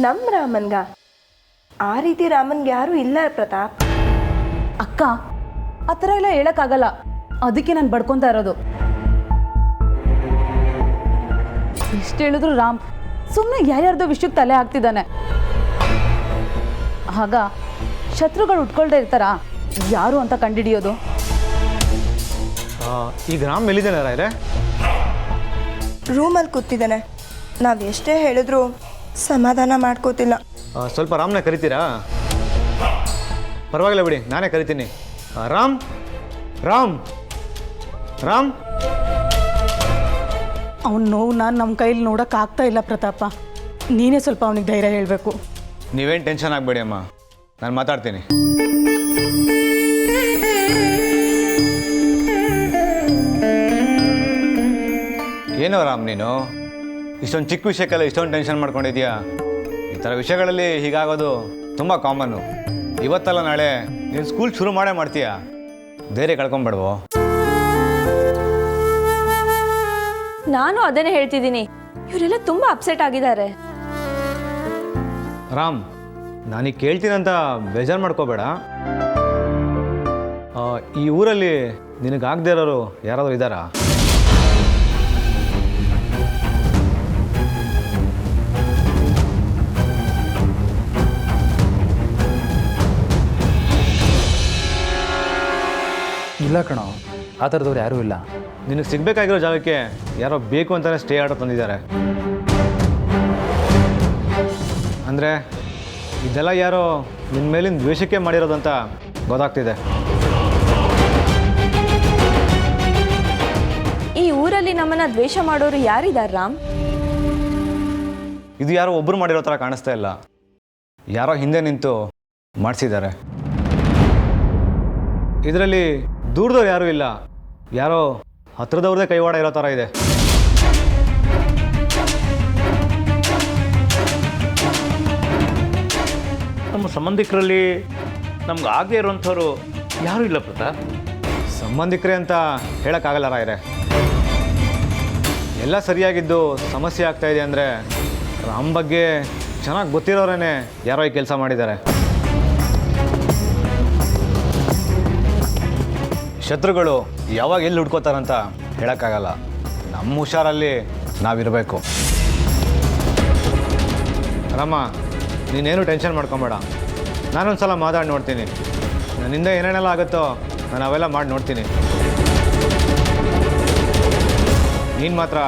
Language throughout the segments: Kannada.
ನಮ್ಮ ರಾಮನ್ಗ ಆ ರೀತಿ ರಾಮನ್ಗೆ ಯಾರು ಇಲ್ಲ ಪ್ರತಾಪ್. ಅಕ್ಕ ಆ ಥರ ಎಲ್ಲ ಹೇಳೋಕ್ಕಾಗಲ್ಲ, ಅದಕ್ಕೆ ನಾನು ಬಡ್ಕೊತಾ ಇರೋದು. ಎಷ್ಟು ಹೇಳಿದ್ರು ರಾಮ್ ಸುಮ್ಮನೆ ಯಾರ್ಯಾರ್ದೋ ವಿಷಯಕ್ಕೆ ತಲೆ ಹಾಕ್ತಿದ್ದಾನೆ. ಆಗ ಶತ್ರುಗಳು ಉಟ್ಕೊಳ್ದೇ ಇರ್ತಾರ, ಯಾರು ಅಂತ ಕಂಡುಹಿಡಿಯೋದು? ಈಗ ರಾಮ್ ಎಲ್ಲಿದ್ದಾನೆ ರಾಯ್ರೆ? ರೂಮಲ್ಲಿ ಕೂತಿದ್ದಾನೆ. ನಾವು ಎಷ್ಟೇ ಹೇಳಿದ್ರು ಸಮಾಧಾನ ಮಾಡ್ಕೋತಿಲ್ಲ. ಸ್ವಲ್ಪ ರಾಮ್ನ ಕರಿತೀರಾ? ಪರವಾಗಿಲ್ಲ ಬಿಡಿ, ನಾನೇ ಕರಿತೀನಿ. ರಾಮ್ ರಾಮ್ ರಾಮ್ ಅವನ ನೋವು ನಮ್ಮ ಕೈಲಿ ನೋಡೋಕ್ಕಾಗ್ತಾ ಇಲ್ಲ ಪ್ರತಾಪ. ನೀನೇ ಸ್ವಲ್ಪ ಅವನಿಗೆ ಧೈರ್ಯ ಹೇಳಬೇಕು. ನೀವೇನು ಟೆನ್ಷನ್ ಆಗಬೇಡಿ ಅಮ್ಮ, ನಾನು ಮಾತಾಡ್ತೀನಿ. ಏನೋ ರಾಮ್, ನೀನು ಇಷ್ಟೊಂದು ಚಿಕ್ಕ ವಿಷಯಕ್ಕೆಲ್ಲ ಇಷ್ಟೊಂದು ಟೆನ್ಷನ್ ಮಾಡ್ಕೊಂಡಿದ್ಯಾ? ಈ ಥರ ವಿಷಯಗಳಲ್ಲಿ ಹೀಗಾಗೋದು ತುಂಬ ಕಾಮನ್ನು. ಇವತ್ತಲ್ಲ ನಾಳೆ ನೀನು ಸ್ಕೂಲ್ ಶುರು ಮಾಡೇ ಮಾಡ್ತೀಯಾ? ಧೈರ್ಯ ಕಳ್ಕೊಂಬೇಡವೋ? ನಾನು ಅದನ್ನೇ ಹೇಳ್ತಿದ್ದೀನಿ, ಇವರೆಲ್ಲ ತುಂಬ ಅಪ್ಸೆಟ್ ಆಗಿದ್ದಾರೆ. ರಾಮ್, ನಾನೀಗ ಕೇಳ್ತೀನಂತ ಬೇಜಾರು ಮಾಡ್ಕೋಬೇಡ. ಈ ಊರಲ್ಲಿ ನಿನಗಾಗದೇ ಇರೋರು ಯಾರಾದರೂ ಇದ್ದಾರಾ? ಇಲ್ಲ ಕಣೋ, ಆ ಥರದವ್ರು ಯಾರೂ ಇಲ್ಲ. ನಿನಗೆ ಸಿಗಬೇಕಾಗಿರೋ ಜಾಗಕ್ಕೆ ಯಾರೋ ಬೇಕು ಅಂತಲೇ ಸ್ಟೇ ಆರ್ಡರ್ ತಂದಿದ್ದಾರೆ. ಅಂದರೆ ಇದೆಲ್ಲ ಯಾರೋ ನಿನ್ನ ಮೇಲಿನ ದ್ವೇಷಕ್ಕೆ ಮಾಡಿರೋದಂತ ಗೊತ್ತಾಗ್ತಿದೆ. ಈ ಊರಲ್ಲಿ ನಮ್ಮನ್ನ ದ್ವೇಷ ಮಾಡೋರು ಯಾರಿದ್ದಾರೆ ರಾಮ್? ಇದು ಯಾರೋ ಒಬ್ಬರು ಮಾಡಿರೋ ಥರ ಕಾಣಿಸ್ತಾ ಇಲ್ಲ, ಯಾರೋ ಹಿಂದೆ ನಿಂತು ಮಾಡಿಸಿದ್ದಾರೆ. ಇದರಲ್ಲಿ ದೂರದವ್ರು ಯಾರೂ ಇಲ್ಲ, ಯಾರೋ ಹತ್ರದವ್ರದೇ ಕೈವಾಡ ಇರೋ ಥರ ಇದೆ. ನಮ್ಮ ಸಂಬಂಧಿಕರಲ್ಲಿ ನಮ್ಗೆ ಆಗದೆ ಇರೋಂಥವ್ರು ಯಾರೂ ಇಲ್ಲ ಪ್ರತಾಪ್. ಸಂಬಂಧಿಕರೇ ಅಂತ ಹೇಳೋಕ್ಕಾಗಲ್ಲ ರಾಯ್ರೆ. ಎಲ್ಲ ಸರಿಯಾಗಿದ್ದು ಸಮಸ್ಯೆ ಆಗ್ತಾ ಇದೆ ಅಂದರೆ ರಾಮ್ ಬಗ್ಗೆ ಚೆನ್ನಾಗಿ ಗೊತ್ತಿರೋರೇ ಯಾರೋ ಈ ಕೆಲಸ ಮಾಡಿದ್ದಾರೆ. ಶತ್ರುಗಳು ಯಾವಾಗ ಎಲ್ಲಿ ಹುಡ್ಕೋತಾರಂತ ಹೇಳೋಕ್ಕಾಗಲ್ಲ. ನಮ್ಮ ಹುಷಾರಲ್ಲಿ ನಾವಿರಬೇಕು. ರಾಮ, ನೀನೇನು ಟೆನ್ಷನ್ ಮಾಡ್ಕೊಬೇಡ. ನಾನೊಂದು ಸಲ ಮಾತಾಡಿ ನೋಡ್ತೀನಿ. ನನ್ನಿಂದ ಏನೇನೆಲ್ಲ ಆಗುತ್ತೋ ನಾನು ಅವೆಲ್ಲ ಮಾಡಿ ನೋಡ್ತೀನಿ. ನೀನು ಮಾತ್ರ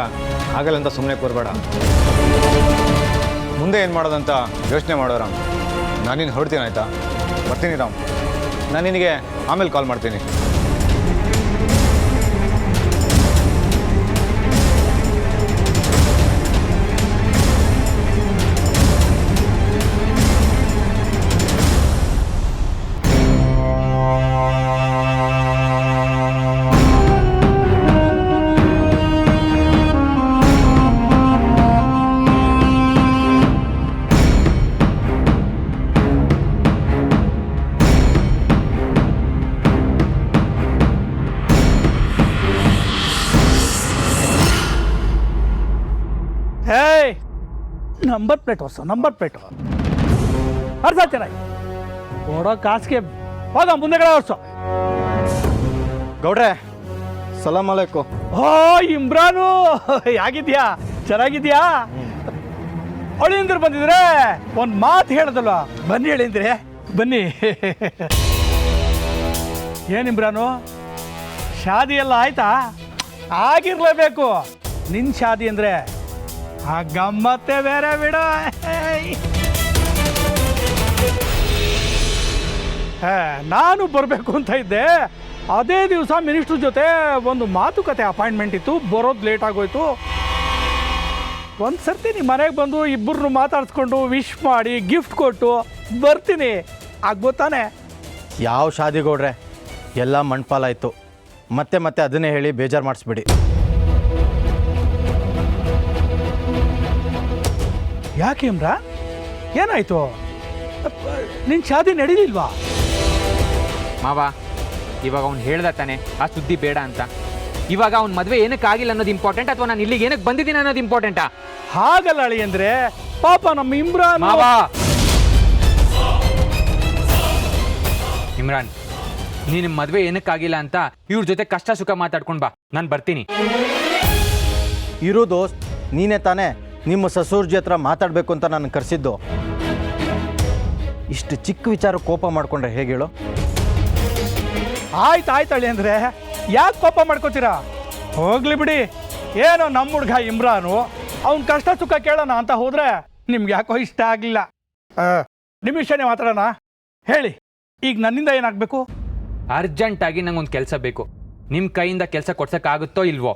ಆಗಲ್ಲ ಅಂತ ಸುಮ್ಮನೆ ಕೂರಬೇಡ. ಮುಂದೆ ಏನು ಮಾಡೋದಂತ ಯೋಚನೆ ಮಾಡೋ ರಾಮ್. ನಾನಿನ್ನು ಹೊರಡ್ತೀನಿ, ಆಯಿತಾ? ಬರ್ತೀನಿ ರಾಮ್. ನಾನು ನಿನಗೆ ಆಮೇಲೆ ಕಾಲ್ ಮಾಡ್ತೀನಿ. ಹೇಯ್, ನಂಬರ್ ಪ್ಲೇಟ್ ಹೊಸ ನಂಬರ್ ಪ್ಲೇಟು ಅರ್ಥ ಚೆನ್ನಾಗಿ ಕೊಡೋ ಕಾಸಿಗೆ ಹೋಗ ಮುಂದೆಗಡೆ ಹೊರ್ಸು. ಗೌಡ್ರೆ, ಸಲಾಮ್ ಅಲೈಕು. ಓ ಇಮ್ರಾನು, ಹೇಗಿದ್ಯಾ? ಚೆನ್ನಾಗಿದ್ಯಾ? ಅಳಿಯಂದ್ರೆ ಬಂದಿದ್ರೆ ಒಂದು ಮಾತು ಹೇಳ್ದಲ್ವ? ಬನ್ನಿ ಅಳಿಯಂದ್ರೆ, ಬನ್ನಿ. ಏನು ಇಮ್ರಾನು, ಶಾದಿ ಎಲ್ಲ ಆಯ್ತಾ? ಆಗಿರ್ಲೇಬೇಕು. ನಿನ್ನ ಶಾದಿ ಅಂದರೆ ಆ ಗಮ್ಮತ್ತೆ ಬೇರೆ ಬಿಡು. ನಾನು ಬರಬೇಕು ಅಂತ ಇದ್ದೆ. ಅದೇ ದಿವಸ ಮಿನಿಸ್ಟ್ರ್ ಜೊತೆ ಒಂದು ಮಾತುಕತೆ ಅಪಾಯಿಂಟ್ಮೆಂಟ್ ಇತ್ತು, ಬರೋದು ಲೇಟ್ ಆಗೋಯ್ತು. ಒಂದು ಸರ್ತಿ ನಿಮ್ಮ ಮನೆಗೆ ಬಂದು ಇಬ್ಬರನ್ನು ಮಾತಾಡಿಸ್ಕೊಂಡು ವಿಶ್ ಮಾಡಿ ಗಿಫ್ಟ್ ಕೊಟ್ಟು ಬರ್ತೀನಿ. ಆಗ್ಬೋತಾನೆ? ಯಾವ ಶಾದಿ ಗೌಡ್ರೆ, ಎಲ್ಲ ಮಣ್ಪಾಲಾಯಿತು. ಮತ್ತೆ ಮತ್ತೆ ಅದನ್ನೇ ಹೇಳಿ ಬೇಜಾರು ಮಾಡಿಸ್ಬಿಡಿ. ಯಾಕೆ ಇಮ್ರಾ, ಏನಾಯ್ತು? ನಿನ್ನ ಶಾದಿ ನಡೀಲಿಲ್ವಾ? ಮಾವ, ಇವಾಗ ಅವ್ನು ಹೇಳ್ದ ತಾನೆ ಆ ಸುದ್ದಿ ಬೇಡ ಅಂತ. ಇವಾಗ ಅವ್ನ ಮದುವೆ ಏನಕ್ಕೆ ಆಗಿಲ್ಲ ಅನ್ನೋದು ಇಂಪಾರ್ಟೆಂಟ್ ಅಥವಾ ನಾನು ಇಲ್ಲಿಗೆ ಏನಕ್ಕೆ ಬಂದಿದ್ದೀನಿ ಅನ್ನೋದು ಇಂಪಾರ್ಟೆಂಟಾ? ಹಾಗಲ್ಲ ಅಳಿ ಅಂದ್ರೆ ಪಾಪ ನಮ್ಮ ಇಮ್ರಾನ್ ಮಾವಾ ಇಮ್ರಾನ್, ನೀನು ಮದುವೆ ಏನಕ್ಕಾಗಿಲ್ಲ ಅಂತ ಇವ್ರ ಜೊತೆ ಕಷ್ಟ ಸುಖ ಮಾತಾಡ್ಕೊಂಡು ಬಾ, ನಾನು ಬರ್ತೀನಿ. ಇರು ದೋಸ್ತ್, ನೀನೇ ತಾನೇ ನಿಮ್ಮ ಸಸೂರ್ಜಿ ಹತ್ರ ಮಾತಾಡಬೇಕು ಅಂತ ನಾನು ಕರೆಸಿದ್ದು. ಇಷ್ಟು ಚಿಕ್ಕ ವಿಚಾರ ಕೋಪ ಮಾಡ್ಕೊಂಡ್ರೆ ಹೇಗೆ ಹೇಳು? ಆಯ್ತು ಅಳಿ ಅಂದ್ರೆ ಯಾಕೆ ಕೋಪ ಮಾಡ್ಕೋತೀರಾ? ಹೋಗ್ಲಿ ಬಿಡಿ. ಏನೋ ನಮ್ಮ ಹುಡುಗ ಇಮ್ರಾನು ಅವ್ನ ಕಷ್ಟ ಸುಖ ಕೇಳೋಣ ಅಂತ ಹೋದ್ರೆ ನಿಮ್ಗೆ ಯಾಕೋ ಇಷ್ಟ ಆಗಲಿಲ್ಲ. ನಿಮ್ಮ ವಿಷಯನೇ ಮಾತಾಡೋಣ. ಹೇಳಿ, ಈಗ ನನ್ನಿಂದ ಏನಾಗಬೇಕು? ಅರ್ಜೆಂಟಾಗಿ ನಂಗೊಂದು ಕೆಲಸ ಬೇಕು. ನಿಮ್ಮ ಕೈಯಿಂದ ಕೆಲಸ ಕೊಡ್ಸೋಕ್ಕಾಗುತ್ತೋ ಇಲ್ವೋ?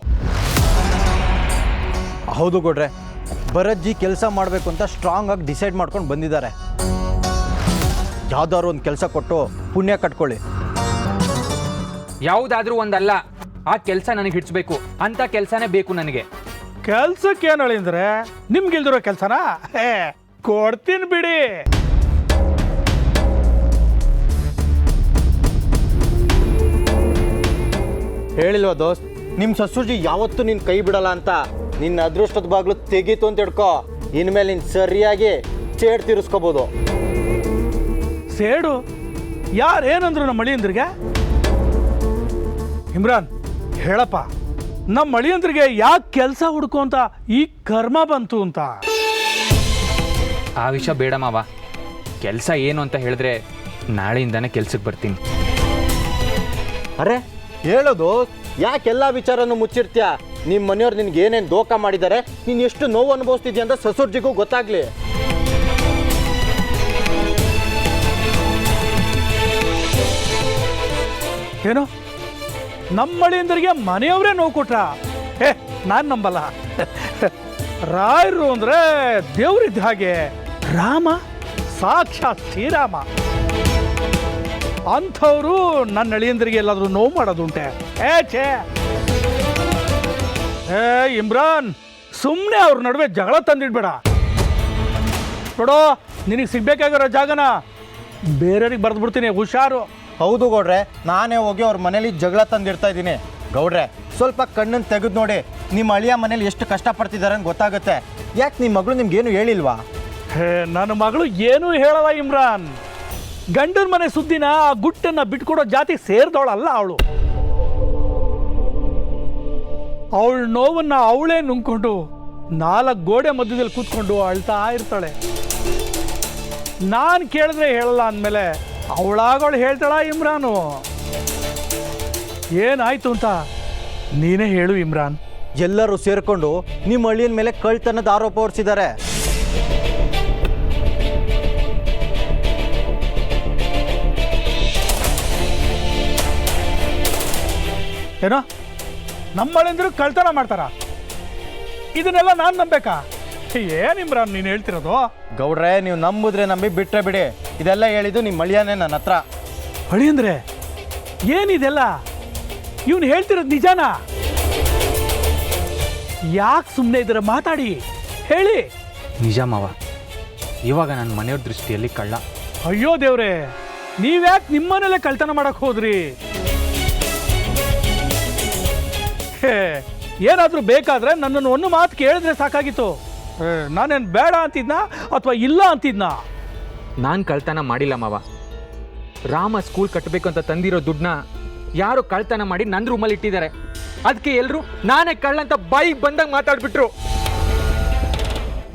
ಹೌದು ಗೌಡ್ರೆ, ಭರತ್ಜಿ ಕೆಲಸ ಮಾಡಬೇಕು ಅಂತ ಸ್ಟ್ರಾಂಗ್ ಆಗಿ ಡಿಸೈಡ್ ಮಾಡ್ಕೊಂಡು ಬಂದಿದ್ದಾರೆ. ಯಾವ್ದಾದ್ರು ಒಂದು ಕೆಲಸ ಕೊಟ್ಟು ಪುಣ್ಯ ಕಟ್ಕೊಳ್ಳಿ. ಯಾವುದಾದ್ರೂ ಒಂದಲ್ಲ, ಆ ಕೆಲಸ ನನಗೆ ಹಿಡಿಸ್ಬೇಕು ಅಂತ ಕೆಲಸನೇ ಬೇಕು ನನಗೆ. ಕೆಲ್ಸಕ್ಕೆ ಏನು ಹೇಳಿ ಅಂದ್ರೆ ನಿಮ್ಗಿಲ್ದಿರೋ ಕೆಲಸನಾ? ಕೊಡ್ತೀನಿ ಬಿಡಿ. ಹೇಳಿಲ್ವಾ ದೋಸ್ತ್, ನಿಮ್ಮ ಸಸೂರ್ಜಿ ಯಾವತ್ತೂ ನಿನ್ನ ಕೈ ಬಿಡಲ್ಲ ಅಂತ. ನಿನ್ನ ಅದೃಷ್ಟದ ಬಾಗ್ಲು ತೆಗೀತು ಅಂತ ಹಿಡ್ಕೋ. ಇನ್ಮೇಲೆ ನೀನು ಸರಿಯಾಗಿ ಚೇಡ್ ತೀರಿಸ್ಕೋಬೋದು. ಸೇಡು? ಯಾರೇನಂದ್ರು ನಮ್ಮ ಅಳಿಯಂದ್ರಿಗೆ? ಇಮ್ರಾನ್ ಹೇಳಪ್ಪ, ನಮ್ಮ ಅಳಿಯಂದ್ರಿಗೆ ಯಾಕೆ ಕೆಲಸ ಹುಡುಕು ಅಂತ ಈ ಕರ್ಮ ಬಂತು ಅಂತ? ಆ ವಿಷಯ ಬೇಡ ಮಾವ. ಕೆಲಸ ಏನು ಅಂತ ಹೇಳಿದ್ರೆ ನಾಳೆಯಿಂದಾನೆ ಕೆಲ್ಸಕ್ಕೆ ಬರ್ತೀನಿ. ಅರೆ ಹೇಳೋದು, ಯಾಕೆಲ್ಲ ವಿಚಾರನೂ ಮುಚ್ಚಿರ್ತೀಯ? ನಿಮ್ಮ ಮನೆಯವ್ರು ನಿನ್ಗೆ ಏನೇನು ದೋಖ ಮಾಡಿದ್ದಾರೆ, ನೀನು ಎಷ್ಟು ನೋವು ಅನುಭವಿಸ್ತಿದ್ಯಾ ಅಂತ ಸಸೂರ್ಜಿಗೂ ಗೊತ್ತಾಗ್ಲಿ. ಏನು, ನಮ್ಮ ಅಳಿಯಂದ್ರಿಗೆ ಮನೆಯವರೇ ನೋವು ಕೊಟ್ರ? ನಾನು ನಂಬಲ್ಲ. ರಾಯರು ಅಂದ್ರೆ ದೇವ್ರಿದ್ದ ಹಾಗೆ. ರಾಮ ಸಾಕ್ಷಾತ್ ಶ್ರೀರಾಮ. ಅಂಥವ್ರು ನನ್ನ ಅಳಿಯಂದ್ರಿಗೆ ಎಲ್ಲಾದ್ರೂ ನೋವು ಮಾಡೋದುಂಟೆ? ಛೇ. ಇಮ್ರಾನ್, ಸುಮ್ಮನೆ ಅವ್ರ ನಡುವೆ ಜಗಳ ತಂದಿಡ್ಬೇಡ. ನೋಡೋ, ನಿನಗೆ ಸಿಗ್ಬೇಕಾಗಿರೋ ಜಾಗನ ಬೇರೆಯವ್ರಿಗೆ ಬರೆದು ಬಿಡ್ತೀನಿ, ಹುಷಾರು. ಹೌದು ಗೌಡ್ರೆ, ನಾನೇ ಹೋಗಿ ಅವ್ರ ಮನೇಲಿ ಜಗಳ ತಂದಿಡ್ತಾ ಇದ್ದೀನಿ. ಗೌಡ್ರೆ, ಸ್ವಲ್ಪ ಕಣ್ಣನ್ನು ತೆಗೆದು ನೋಡಿ, ನಿಮ್ಮ ಅಳಿಯ ಮನೇಲಿ ಎಷ್ಟು ಕಷ್ಟಪಡ್ತಿದ್ದಾರೆ ಅಂತ ಗೊತ್ತಾಗುತ್ತೆ. ಯಾಕೆ ನಿಮ್ಮ ಮಗಳು ನಿಮ್ಗೇನು ಹೇಳಿಲ್ವಾ? ನನ್ನ ಮಗಳು ಏನೂ ಹೇಳಲ್ಲ ಇಮ್ರಾನ್. ಗಂಡನ ಮನೆ ಸುದ್ದಿನ ಆ ಗುಟ್ಟನ್ನ ಬಿಟ್ಕೊಡೋ ಜಾತಿ ಸೇರಿದವಳಲ್ಲ ಅವಳು. ಅವಳ ನೋವನ್ನ ಅವಳೇ ನುಂಗ್ಕೊಂಡು 4 ಗೋಡೆ ಮಧ್ಯದಲ್ಲಿ ಕೂತ್ಕೊಂಡು ಅಳ್ತಾ ಇರ್ತಾಳೆ. ನಾನು ಕೇಳಿದ್ರೆ ಹೇಳಲ್ಲ ಅಂದಮೇಲೆ ಅವಳಾಗವಳು ಹೇಳ್ತಾಳ ಇಮ್ರಾನು? ಏನಾಯ್ತು ಅಂತ ನೀನೇ ಹೇಳು ಇಮ್ರಾನ್. ಎಲ್ಲರೂ ಸೇರಿಕೊಂಡು ನಿಮ್ಮ ಅಳಿಯನ ಮೇಲೆ ಕಳ್ತನದ ಆರೋಪ ಹೊರಿಸಿದ್ದಾರೆ. ಏನೋ ನಮ್ಮ ಅಳಿಯಂದ್ರು ಕಳ್ತನ ಮಾಡ್ತಾರ? ಇದನ್ನೆಲ್ಲ ನಾನು ನಂಬೇಕಾ? ಏನ್ ಇಮ್ರಾನ್ ನೀನು ಹೇಳ್ತಿರೋದು? ಗೌಡ್ರೆ, ನೀವು ನಂಬುದ್ರೆ ನಂಬಿ, ಬಿಟ್ರೆ ಬಿಡಿ. ಇದೆಲ್ಲ ಹೇಳಿದ್ದು ನಿಮ್ಮ ಅಳಿಯನೇ ನನ್ನ ಹತ್ರ. ಅಳಿಯಂದ್ರೆ ಏನಿದೆಲ್ಲ? ಇವನು ಹೇಳ್ತಿರೋದು ನಿಜಾನಾ? ಯಾಕೆ ಸುಮ್ಮನೆ ಇದ್ರೆ ಮಾತಾಡಿ, ಹೇಳಿ. ನಿಜ ಮಾವ, ಇವಾಗ ನನ್ನ ಮನೆಯವ್ರ ದೃಷ್ಟಿಯಲ್ಲಿ ಕಳ್ಳ. ಅಯ್ಯೋ ದೇವ್ರೆ, ನೀವ್ಯಾಕೆ ನಿಮ್ಮನೇಲೆ ಕಳ್ತನ ಮಾಡಕ್ ಹೋದ್ರಿ? ಏನಾದ್ರೂ ಬೇಕಾದ್ರೆ ನನ್ನನ್ನು ಒಂದು ಮಾತು ಕೇಳಿದ್ರೆ ಸಾಕಾಗಿತ್ತು. ನಾನೇನು ಬೇಡ ಅಂತಿದ್ನಾ ಅಥವಾ ಇಲ್ಲ ಅಂತಿದ್ನಾ? ನಾನು ಕಳ್ತನ ಮಾಡಿಲ್ಲ ಮಾವ. ರಾಮ ಸ್ಕೂಲ್ ಕಟ್ಟಬೇಕು ಅಂತ ತಂದಿರೋ ದುಡ್ಡನ್ನ ಯಾರು ಕಳ್ತನ ಮಾಡಿ ನನ್ನ ರೂಮಲ್ಲಿ ಇಟ್ಟಿದ್ದಾರೆ. ಅದಕ್ಕೆ ಎಲ್ಲರೂ ನಾನೇ ಕಳ್ಳ ಅಂತ ಬಾಯಿಗೆ ಬಂದಾಗ ಮಾತಾಡ್ಬಿಟ್ರು.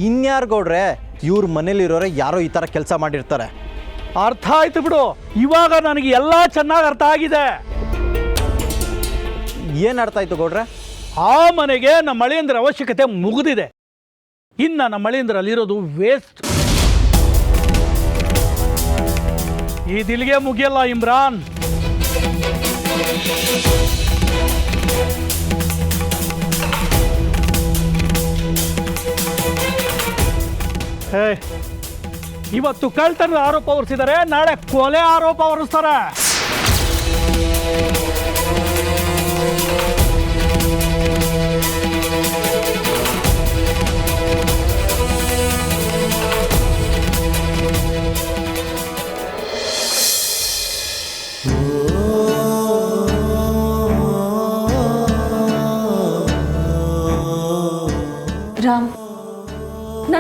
ಇನ್ಯಾರು ಗೌಡ್ರೆ, ಇವ್ರ ಮನೇಲಿರೋರೆ ಯಾರೋ ಈ ಥರ ಕೆಲಸ ಮಾಡಿರ್ತಾರೆ. ಅರ್ಥ ಆಯ್ತು ಬಿಡು, ಇವಾಗ ನನಗೆ ಎಲ್ಲ ಚೆನ್ನಾಗಿ ಅರ್ಥ ಆಗಿದೆ. ಏನು ಅರ್ಥ ಆಯ್ತು ಗೌಡ್ರೆ? ಆ ಮನೆಗೆ ನಮ್ಮ ಅಳಿಯಂದ್ರ ಅವಶ್ಯಕತೆ ಮುಗಿದಿದೆ. ಇನ್ನು ನಮ್ಮ ಅಳಿಯಂದ್ರ ಅಲ್ಲಿರೋದು ವೇಸ್ಟ್. ಈ ದಿಲ್ಗೆ ಮುಗಿಯಲ್ಲ ಇಮ್ರಾನ್. ಇವತ್ತು ಕಳ್ತನದ ಆರೋಪ ಹೊರಿಸಿದ್ದಾರೆ, ನಾಳೆ ಕೊಲೆ ಆರೋಪ ಹೊರಿಸ್ತಾರೆ.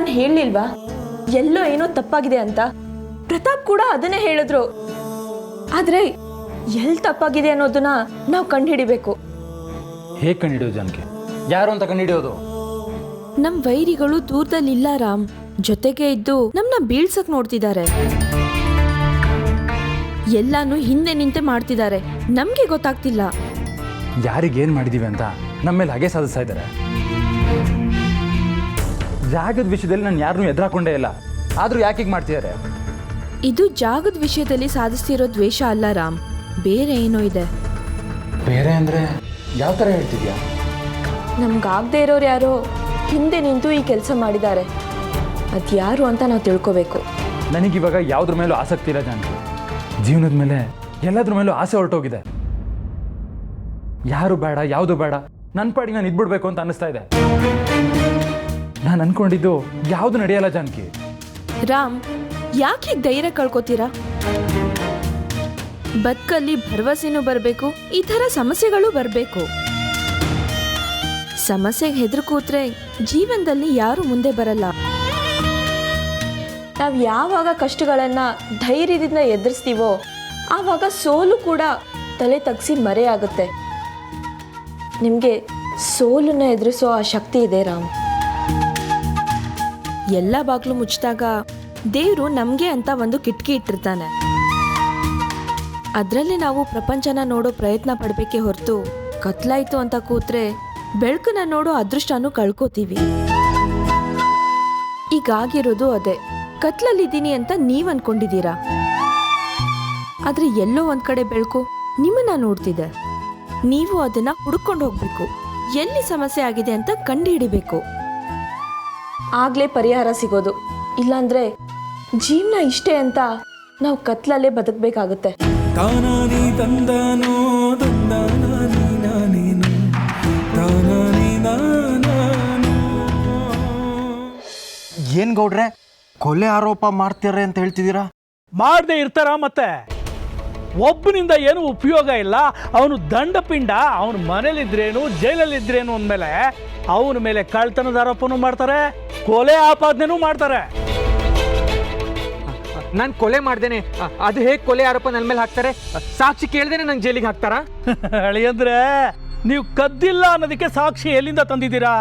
ನಾನು ಹೇಳಲಿಲ್ವಾ ಎಲ್ಲೋ ಏನೋ ತಪ್ಪಾಗಿದೆ ಅಂತ? ಪ್ರತಾಪ್ ಕೂಡ ಅದನ್ನೇ ಹೇಳಿದ್ರು. ಆದ್ರೆ ಎಲ್ಲಿ ತಪ್ಪಾಗಿದೆ ಅನ್ನೋದನ್ನ ನಾವು ಕಂಡುಹಿಡಿಬೇಕು. ಹೇಗೆ ಕಂಡುಹಿಡಿಯೋದು ಜಾನಕಿ? ಯಾರು ಅಂತ ಕಂಡುಹಿಡಿಯೋದು? ನಮ್ ವೈರಿಗಳು ದೂರದಲ್ಲಿಲ್ಲ ರಾಮ್, ಜೊತೆಗೆ ಇದ್ದು ನಮ್ನ ಬೀಳ್ಸಕ್ ನೋಡ್ತಿದ್ದಾರೆ. ಎಲ್ಲಾನು ಹಿಂದೆ ನಿಂತೆ ಮಾಡ್ತಿದ್ದಾರೆ, ನಮ್ಗೆ ಗೊತ್ತಾಗ್ತಿಲ್ಲ. ಯಾರಿಗೇನು ಮಾಡಿದೀವಿ ಅಂತ ನಮ್ಮ ಮೇಲೆ ಹಾಗೆ ಸಾಧಿಸ್ತಾ ಇದ್ದಾರೆ. ಜಾಗದ ವಿಷಯದಲ್ಲಿ ನಾನು ಯಾರನ್ನೂ ಎದುರಾಕೊಂಡೇ ಇಲ್ಲ, ಆದರೂ ಯಾಕೆ ಹೀಗೆ ಮಾಡ್ತಿದ್ದಾರೆ? ಇದು ಜಾಗದ ವಿಷಯದಲ್ಲಿ ಸಾಧಿಸ್ತಿರೋ ದ್ವೇಷ ಅಲ್ಲ ರಾಮ್, ಬೇರೆ ಏನೋ ಇದೆ. ಬೇರೆ ಅಂದರೆ ಯಾವ ಥರ ಹೇಳ್ತಿದ್ಯಾ? ನಮ್ಗಾಗದೇ ಇರೋರು ಯಾರೋ ಹಿಂದೆ ನಿಂತು ಈ ಕೆಲಸ ಮಾಡಿದ್ದಾರೆ. ಅದ್ಯಾರು ಅಂತ ನಾವು ತಿಳ್ಕೋಬೇಕು. ನನಗಿವಾಗ ಯಾವುದ್ರ ಮೇಲೂ ಆಸಕ್ತಿ ಇಲ್ಲ ಜಾನಕಿ. ಜೀವನದ ಮೇಲೆ ಎಲ್ಲದ್ರ ಮೇಲೂ ಆಸೆ ಹೊರಟೋಗಿದೆ. ಯಾರು ಬೇಡ, ಯಾವುದು ಬೇಡ, ನನ್ನ ಪಾಡಿಗೆ ನಾನು ಇದ್ಬಿಡ್ಬೇಕು ಅಂತ ಅನ್ನಿಸ್ತಾ ಇದೆ. ನಾನು ಅನ್ಕೊಂಡಿದ್ದು ಯಾವುದು ನಡೆಯಲ್ಲ ಜಾನಕಿ. ರಾಮ್, ಯಾಕೆ ಹೀಗೆ ಧೈರ್ಯ ಕಳ್ಕೊತೀರಾ? ಬದುಕಲ್ಲಿ ಭರವಸೆನೂ ಬರಬೇಕು, ಈ ಥರ ಸಮಸ್ಯೆಗಳು ಬರಬೇಕು. ಸಮಸ್ಯೆಗೆ ಹೆದರು ಕೂತ್ರೆ ಜೀವನದಲ್ಲಿ ಯಾರು ಮುಂದೆ ಬರಲ್ಲ. ನಾವು ಯಾವಾಗ ಕಷ್ಟಗಳನ್ನ ಧೈರ್ಯದಿಂದ ಎದುರಿಸ್ತೀವೋ ಆವಾಗ ಸೋಲು ಕೂಡ ತಲೆ ತಗ್ಸಿ ಮರೆಯಾಗುತ್ತೆ. ನಿಮಗೆ ಸೋಲನ್ನ ಎದುರಿಸೋ ಆ ಶಕ್ತಿ ಇದೆ ರಾಮ್. ಎಲ್ಲ ಬಾಗ್ಲು ಮುಚ್ಚಿದಾಗ ದೇವರು ನಮಗೆ ಅಂತ ಒಂದು ಕಿಟಕಿ ಇಟ್ಟಿರ್ತಾನೆ. ಅದರಲ್ಲಿ ನಾವು ಪ್ರಪಂಚನ ನೋಡೋ ಪ್ರಯತ್ನ ಪಡಬೇಕೇ ಹೊರತು ಕತ್ಲಾಯ್ತು ಅಂತ ಕೂತ್ರೆ ಬೆಳಕನ್ನ ನೋಡೋ ಅದೃಷ್ಟನೂ ಕಳ್ಕೋತೀವಿ. ಈಗಾಗಿರೋದು ಅದೇ. ಕತ್ಲಲ್ಲಿದ್ದೀನಿ ಅಂತ ನೀವ್ ಅನ್ಕೊಂಡಿದ್ದೀರಾ, ಆದ್ರೆ ಎಲ್ಲೋ ಒಂದ್ ಕಡೆ ಬೆಳಕು ನಿಮ್ಮನ್ನ ನೋಡ್ತಿದೆ. ನೀವು ಅದನ್ನ ಹುಡುಕೊಂಡು ಹೋಗ್ಬೇಕು, ಎಲ್ಲಿ ಸಮಸ್ಯೆ ಆಗಿದೆ ಅಂತ ಕಂಡು ಹಿಡಿಬೇಕು. ಆಗ್ಲೇ ಪರಿಹಾರ ಸಿಗೋದು. ಇಲ್ಲಾಂದ್ರೆ ಜೀವನ ಇಷ್ಟೇ ಅಂತ ನಾವು ಕತ್ಲಲ್ಲೇ ಬದುಕಬೇಕಾಗುತ್ತೆ. ಏನ್ ಗೌಡ್ರೆ, ಕೊಲೆ ಆರೋಪ ಮಾಡ್ತಾರೆ ಅಂತ ಹೇಳ್ತಿದ್ದೀರಾ? ಮಾಡದೆ ಇರ್ತಾರ ಮತ್ತೆ? ಒಬ್ಬನಿಂದ ಏನು ಉಪಯೋಗ ಇಲ್ಲ. ಅವನು ದಂಡಪಿಂಡ, ಅವನ ಮನೇಲಿದ್ರೇನು ಜೈಲಲ್ಲಿದ್ರೇನು ಅಂದಮೇಲೆ ಅವನ ಮೇಲೆ ಕಳ್ತನದ ಆರೋಪನೂ ಮಾಡ್ತಾರೆ, ಕೊಲೆ ಆಪಾದನೆನೂ ಮಾಡ್ತಾರೆ. ನಾನು ಕೊಲೆ ಮಾಡ್ದೇನೆ, ಅದು ಹೇಗೆ ಕೊಲೆ ಆರೋಪ ನನ್ನ ಮೇಲೆ ಹಾಕ್ತಾರೆ? ಸಾಕ್ಷಿ ಕೇಳ್ದೇನೆ ನಂಗೆ ಜೈಲಿಗೆ ಹಾಕ್ತಾರಾ? ಅಳಿಯಂದ್ರೆ ನೀವು ಕದ್ದಿಲ್ಲ ಅನ್ನೋದಕ್ಕೆ ಸಾಕ್ಷಿ ಎಲ್ಲಿಂದ ತಂದಿದ್ದೀರಾ?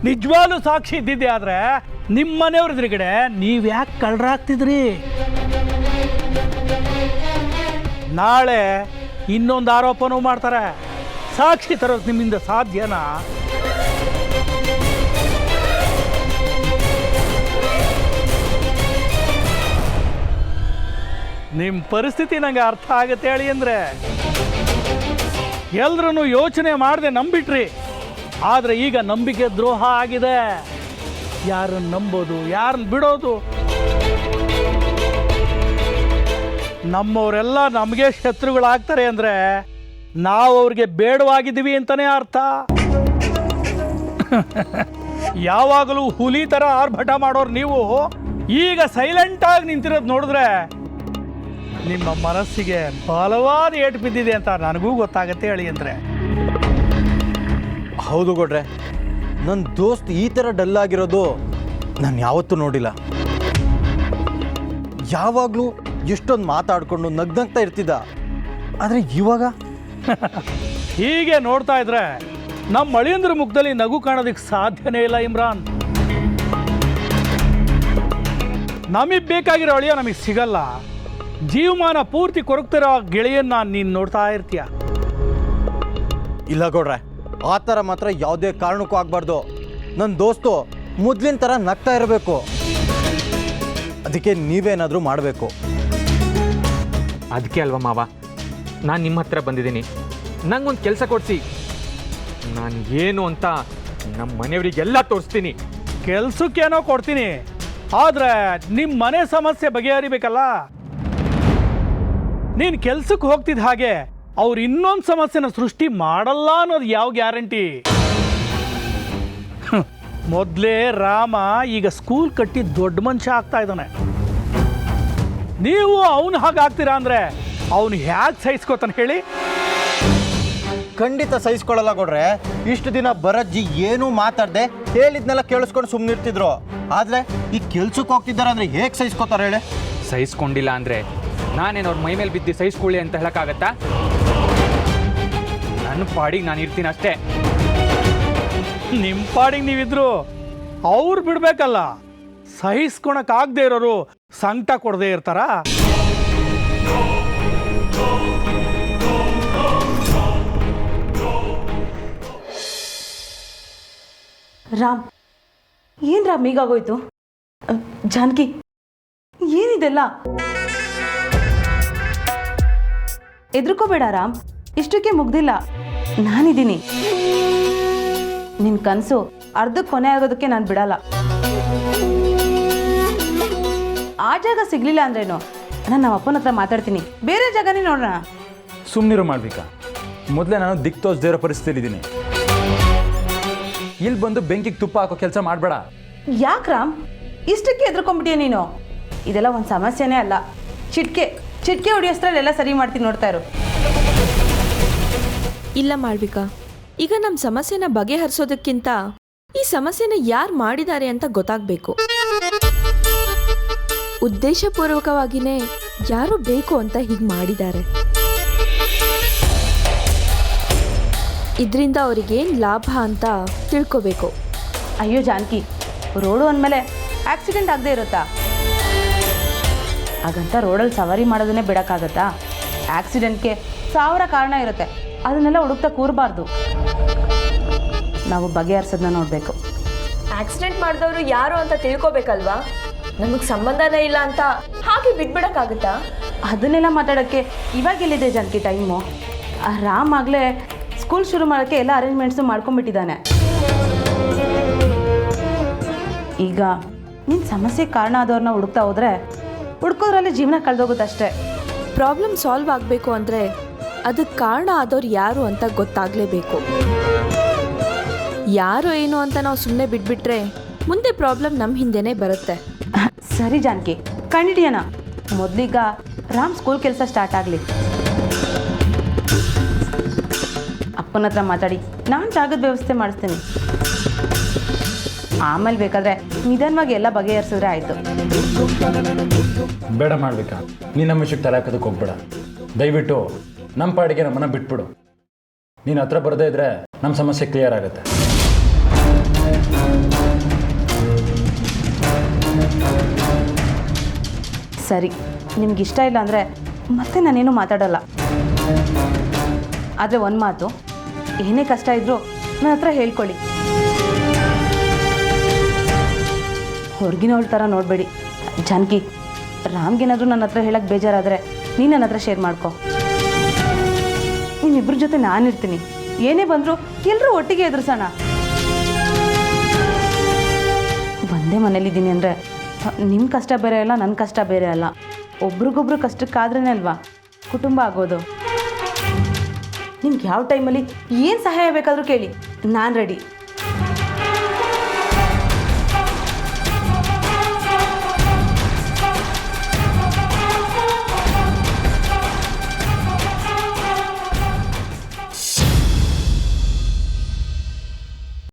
ನಿಜವಾಗ್ಲೂ ಸಾಕ್ಷಿ ಇದ್ದಿದ್ದೆ ಆದ್ರೆ ನಿಮ್ಮ ಮನೆಯವ್ರ ಎದುರುಗಡೆ ನೀವು ಯಾಕೆ ಕಳ್ರಾಗ್ತಿದ್ರಿ? ನಾಳೆ ಇನ್ನೊಂದು ಆರೋಪನೂ ಮಾಡ್ತಾರೆ. ಸಾಕ್ಷಿ ತರೋದು ನಿಮ್ಮಿಂದ ಸಾಧ್ಯನಾ? ನಿಮ್ಮ ಪರಿಸ್ಥಿತಿ ನಂಗೆ ಅರ್ಥ ಆಗುತ್ತೆ ಹೇಳಿ. ಅಂದರೆ ಎಲ್ರೂ ಯೋಚನೆ ಮಾಡದೆ ನಂಬಿಟ್ರಿ, ಆದರೆ ಈಗ ನಂಬಿಕೆ ದ್ರೋಹ ಆಗಿದೆ. ಯಾರನ್ನು ನಂಬೋದು, ಯಾರನ್ನು ಬಿಡೋದು? ನಮ್ಮವರೆಲ್ಲ ನಮಗೆ ಶತ್ರುಗಳಾಗ್ತಾರೆ ಅಂದರೆ ನಾವು ಅವ್ರಿಗೆ ಬೇಡವಾಗಿದ್ದೀವಿ ಅಂತಲೇ ಅರ್ಥ. ಯಾವಾಗಲೂ ಹುಲಿ ಥರ ಆರ್ಭಟ ಮಾಡೋರು ನೀವು ಈಗ ಸೈಲೆಂಟಾಗಿ ನಿಂತಿರೋದು ನೋಡಿದ್ರೆ ನಿಮ್ಮ ಮನಸ್ಸಿಗೆ ಬಲವಾದ ಏಟು ಬಿದ್ದಿದೆ ಅಂತ ನನಗೂ ಗೊತ್ತಾಗತ್ತೆ ಹೇಳಿ. ಅಂದರೆ ಹೌದು ಗೌಡ್ರೆ, ನನ್ನ ದೋಸ್ತ್ ಈ ಥರ ಡಲ್ ಆಗಿರೋದು ನಾನು ಯಾವತ್ತೂ ನೋಡಿಲ್ಲ. ಯಾವಾಗಲೂ ಎಷ್ಟೊಂದು ಮಾತಾಡಿಕೊಂಡು ನಗ್ನಗ್ತಾ ಇರ್ತಿದ್ದ, ಆದರೆ ಇವಾಗ ಹೀಗೆ ನೋಡ್ತಾ ಇದ್ರೆ ನಮ್ಮ ಅಳಿಯಂದ್ರ ಮುಖದಲ್ಲಿ ನಗು ಕಾಣೋದಕ್ಕೆ ಸಾಧ್ಯನೇ ಇಲ್ಲ. ಇಮ್ರಾನ್, ನಮಗೆ ಬೇಕಾಗಿರೋ ಅಳಿಯ ನಮಗೆ ಸಿಗಲ್ಲ. ಜೀವಮಾನ ಪೂರ್ತಿ ಕೊರಗ್ತಿರೋ ಗೆಳೆಯನ್ನ ನೀನು ನೋಡ್ತಾ ಇರ್ತೀಯ. ಇಲ್ಲ ಗೌಡ್ರೆ, ಆ ಥರ ಮಾತ್ರ ಯಾವುದೇ ಕಾರಣಕ್ಕೂ ಆಗಬಾರ್ದು. ನನ್ನ ದೋಸ್ತು ಮೊದಲಿನ ಥರ ನಗ್ತಾ ಇರಬೇಕು. ಅದಕ್ಕೆ ನೀವೇನಾದರೂ ಮಾಡಬೇಕು. ಅದಕ್ಕೆ ಅಲ್ವಾ ಮಾವ ನಾನು ನಿಮ್ಮ ಹತ್ರ ಬಂದಿದ್ದೀನಿ. ನಂಗೊಂದು ಕೆಲಸ ಕೊಡಿಸಿ, ನಾನು ಏನು ಅಂತ ನಮ್ಮ ಮನೆಯವರಿಗೆಲ್ಲ ತೋರಿಸ್ತೀನಿ. ಕೆಲ್ಸಕ್ಕೇನೋ ಕೊಡ್ತೀನಿ, ಆದರೆ ನಿಮ್ಮ ಮನೆ ಸಮಸ್ಯೆ ಬಗೆಹರಿಬೇಕಲ್ಲ. ನೀನು ಕೆಲ್ಸಕ್ಕೆ ಹೋಗ್ತಿದ್ದ ಹಾಗೆ ಅವ್ರು ಇನ್ನೊಂದು ಸಮಸ್ಯೆನ ಸೃಷ್ಟಿ ಮಾಡಲ್ಲ ಅನ್ನೋದು ಯಾವ ಗ್ಯಾರಂಟಿ? ಮೊದಲೇ ರಾಮ ಈಗ ಸ್ಕೂಲ್ ಕಟ್ಟಿ ದೊಡ್ಡ ಮನುಷ್ಯ ಆಗ್ತಾ ಇದ್ದಾನೆ. ನೀವು ಅವನು ಹಾಗಾಗ್ತೀರಾ ಅಂದರೆ ಅವನು ಹೇಗೆ ಸಹಿಸ್ಕೋತಾನೆ ಹೇಳಿ? ಖಂಡಿತ ಸಹಿಸ್ಕೊಳ್ಳಲ್ಲ ಗೌಡ್ರೆ. ಇಷ್ಟು ದಿನ ಬರಜ್ಜಿ ಏನೂ ಮಾತಾಡದೆ ಹೇಳಿದ್ನೆಲ್ಲ ಕೇಳಿಸ್ಕೊಂಡು ಸುಮ್ಮನಿರ್ತಿದ್ರು. ಆದರೆ ಈ ಕೆಲ್ಸಕ್ಕೆ ಹೋಗ್ತಿದ್ದಾರೆ ಅಂದರೆ ಹೇಗೆ ಸಹಿಸ್ಕೋತಾರೆ ಹೇಳಿ? ಸಹಿಸ್ಕೊಂಡಿಲ್ಲ ಅಂದರೆ ನಾನೇನು ಅವ್ರ ಮೈ ಮೇಲೆ ಬಿದ್ದು ಸಹಿಸ್ಕೊಳ್ಳಿ ಅಂತ ಹೇಳೋಕ್ಕಾಗತ್ತಾ? ನನ್ನ ಪಾಡಿಗೆ ನಾನು ಇರ್ತೀನಿ ಅಷ್ಟೇ. ನಿಮ್ಮ ಪಾಡಿಗೆ ನೀವಿದ್ರು ಅವ್ರು ಬಿಡ್ಬೇಕಲ್ಲ. ಸಹಿಸ್ಕೊಳಕ್ಕಾಗದೇ ಇರೋರು ಸಂಕಟ ಕೊಡದೇ ಇರ್ತಾರ? ರಾಮ್, ಏನು ರಾಮ್ ಹೀಗಾಗೋಯ್ತು? ಜಾನಕಿ, ಏನಿದೆಲ್ಲ? ಎದ್ರುಕೋಬೇಡ ರಾಮ್, ಇಷ್ಟಕ್ಕೆ ಮುಗ್ದಿಲ್ಲ. ನಾನಿದ್ದೀನಿ. ನಿನ್ನ ಕನಸು ಅರ್ಧಕ್ಕೆ ಕೊನೆ ಆಗೋದಕ್ಕೆ ನಾನು ಬಿಡಲ್ಲ. ಆ ಜಾಗ ಸಿಗ್ಲಿಲ್ಲ ಅಂದ್ರೇನು, ನಾನು ನಮ್ಮ ಅಪ್ಪನ ಹತ್ರ ಮಾತಾಡ್ತೀನಿ, ಬೇರೆ ಜಾಗನೇ ನೋಡೋಣ. ಸುಮ್ಮನಿರು ಮಾಡ್ಬೇಕಾ? ಮೊದಲೇ ನಾನು ದಿಕ್ ತೋಚದೇ ಇರೋ ಪರಿಸ್ಥಿತಿಲಿದ್ದೀನಿ. ಇಲ್ಲಿ ಬಂದು ಬೆಂಕಿಗೆ ತುಪ್ಪ ಹಾಕೋ ಕೆಲಸ ಮಾಡಬೇಡ. ಯಾಕೆ ರಾಮ್ ಇಷ್ಟಕ್ಕೆ ಎದ್ರುಕೊಂಡ್ಬಿಟ್ಟಿಯ ನೀನು? ಇದೆಲ್ಲ ಒಂದು ಸಮಸ್ಯೆನೇ ಅಲ್ಲ. ಚಿಟ್ಕೆ ಹೊಡಿಯೋಷ್ಟ್ರಲ್ಲೆಲ್ಲ ಸರಿ ಮಾಡ್ತೀನಿ, ನೋಡ್ತಾ ಇರು. ಇಲ್ಲ ಮಾಳ್ವಿಕಾ, ಈಗ ನಮ್ಮ ಸಮಸ್ಯೆನ ಬಗೆಹರಿಸೋದಕ್ಕಿಂತ ಈ ಸಮಸ್ಯೆನ ಯಾರು ಮಾಡಿದ್ದಾರೆ ಅಂತ ಗೊತ್ತಾಗಬೇಕು. ಉದ್ದೇಶಪೂರ್ವಕವಾಗಿಯೇ ಯಾರು ಬೇಕು ಅಂತ ಹೀಗೆ ಮಾಡಿದ್ದಾರೆ. ಇದರಿಂದ ಅವ್ರಿಗೇನು ಲಾಭ ಅಂತ ತಿಳ್ಕೋಬೇಕು. ಅಯ್ಯೋ ಜಾನಕಿ, ರೋಡು ಅಂದಮೇಲೆ ಆಕ್ಸಿಡೆಂಟ್ ಆಗದೆ ಇರುತ್ತಾ? ಹಾಗಂತ ರೋಡಲ್ಲಿ ಸವಾರಿ ಮಾಡೋದನ್ನೇ ಬಿಡೋಕ್ಕಾಗತ್ತಾ? ಆಕ್ಸಿಡೆಂಟ್ಗೆ 1000 ಕಾರಣ ಇರುತ್ತೆ, ಅದನ್ನೆಲ್ಲ ಹುಡುಕ್ತಾ ಕೂರಬಾರ್ದು. ನಾವು ಬಗೆಹರಿಸೋದನ್ನ ನೋಡಬೇಕು. ಆಕ್ಸಿಡೆಂಟ್ ಮಾಡಿದವರು ಯಾರು ಅಂತ ತಿಳ್ಕೋಬೇಕಲ್ವಾ? ನಮಗೆ ಸಂಬಂಧನೇ ಇಲ್ಲ ಅಂತ ಹಾಗೆ ಬಿಟ್ಬಿಡಕ್ಕಾಗುತ್ತಾ? ಅದನ್ನೆಲ್ಲ ಮಾತಾಡೋಕ್ಕೆ ಇವಾಗೆಲ್ಲಿದೆ ಜಾನಕಿ ಟೈಮು? ರಾಮ್ ಆಗಲೇ ಸ್ಕೂಲ್ ಶುರು ಮಾಡೋಕ್ಕೆ ಎಲ್ಲ ಅರೇಂಜ್ಮೆಂಟ್ಸು ಮಾಡ್ಕೊಂಡ್ಬಿಟ್ಟಿದ್ದಾನೆ. ಈಗ ನಿನ್ನ ಸಮಸ್ಯೆಗೆ ಕಾರಣ ಆದವ್ರನ್ನ ಹುಡುಕ್ತಾ ಹೋದರೆ ಹುಡ್ಕೋದ್ರಲ್ಲಿ ಜೀವನ ಕಳೆದೋಗುತ್ತಷ್ಟೇ. ಪ್ರಾಬ್ಲಮ್ ಸಾಲ್ವ್ ಆಗಬೇಕು ಅಂದರೆ ಅದಕ್ಕೆ ಕಾರಣ ಆದವ್ರು ಯಾರು ಅಂತ ಗೊತ್ತಾಗಲೇಬೇಕು. ಯಾರು ಏನು ಅಂತ ನಾವು ಸುಮ್ಮನೆ ಬಿಟ್ಬಿಟ್ರೆ ಮುಂದೆ ಪ್ರಾಬ್ಲಮ್ ನಮ್ಮ ಹಿಂದೆನೇ ಬರುತ್ತೆ. ಸರಿ ಜಾನಕಿ, ಕಂಡಿಡಿಯೋಣ. ಮೊದಲೀಗ ರಾಮ್ ಸ್ಕೂಲ್ ಕೆಲಸ ಸ್ಟಾರ್ಟ್ ಆಗಲಿ. ಅಪ್ಪನ ಹತ್ರ ಮಾತಾಡಿ ನಾನು ಜಾಗದ ವ್ಯವಸ್ಥೆ ಮಾಡಿಸ್ತೀನಿ. ಆಮೇಲೆ ಬೇಕಾದರೆ ನಿಧಾನವಾಗಿ ಎಲ್ಲ ಬಗೆಹರಿಸಿದ್ರೆ ಆಯಿತು. ಬೇಡ ಮಾಡ್ಬೇಕಾ? ನೀನು ನಮ್ಮ ವಿಷಯಕ್ಕೆ ತಲೆ ಹಾಕೋದಕ್ಕೆ ಹೋಗ್ಬೇಡ. ದಯವಿಟ್ಟು ನಮ್ಮ ಪಾಡಿಗೆ ನಮ್ಮನ್ನು ಬಿಟ್ಬಿಡು. ನೀನು ಹತ್ರ ಬರದೇ ಇದ್ದರೆ ನಮ್ಮ ಸಮಸ್ಯೆ ಕ್ಲಿಯರ್ ಆಗುತ್ತೆ. ಸರಿ, ನಿಮ್ಗೆ ಇಷ್ಟ ಇಲ್ಲ ಅಂದರೆ ಮತ್ತೆ ನಾನೇನು ಮಾತಾಡೋಲ್ಲ. ಆದರೆ ಒಂದು ಮಾತು, ಏನೇ ಕಷ್ಟ ಇದ್ದರೂ ನನ್ನ ಹತ್ರ ಹೇಳ್ಕೊಳ್ಳಿ. ಹೊರಗಿನವಳ ಥರ ನೋಡಬೇಡಿ. ಜಾನಕಿ, ರಾಮ್ಗೇನಾದರೂ ನನ್ನ ಹತ್ರ ಹೇಳಕ್ಕೆ ಬೇಜಾರಾದರೆ ನೀನು ನನ್ನ ಹತ್ರ ಶೇರ್ ಮಾಡ್ಕೊ. ನಿಮ್ಮಿಬ್ಬರ ಜೊತೆ ನಾನಿರ್ತೀನಿ. ಏನೇ ಬಂದರೂ ಎಲ್ಲರೂ ಒಟ್ಟಿಗೆ ಎದುರಿಸೋಣ. ಒಂದೇ ಮನೇಲಿದ್ದೀನಿ ಅಂದರೆ ನಿಮ್ಮ ಕಷ್ಟ ಬೇರೆ ಅಲ್ಲ, ನನ್ನ ಕಷ್ಟ ಬೇರೆ ಅಲ್ಲ. ಒಬ್ರಿಗೊಬ್ರು ಕಷ್ಟಕ್ಕಾದ್ರೇ ಅಲ್ವಾ ಕುಟುಂಬ ಆಗೋದು. ನಿಮ್ಗೆ ಯಾವ ಟೈಮಲ್ಲಿ ಏನು ಸಹಾಯ ಬೇಕಾದರೂ ಕೇಳಿ, ನಾನು ರೆಡಿ.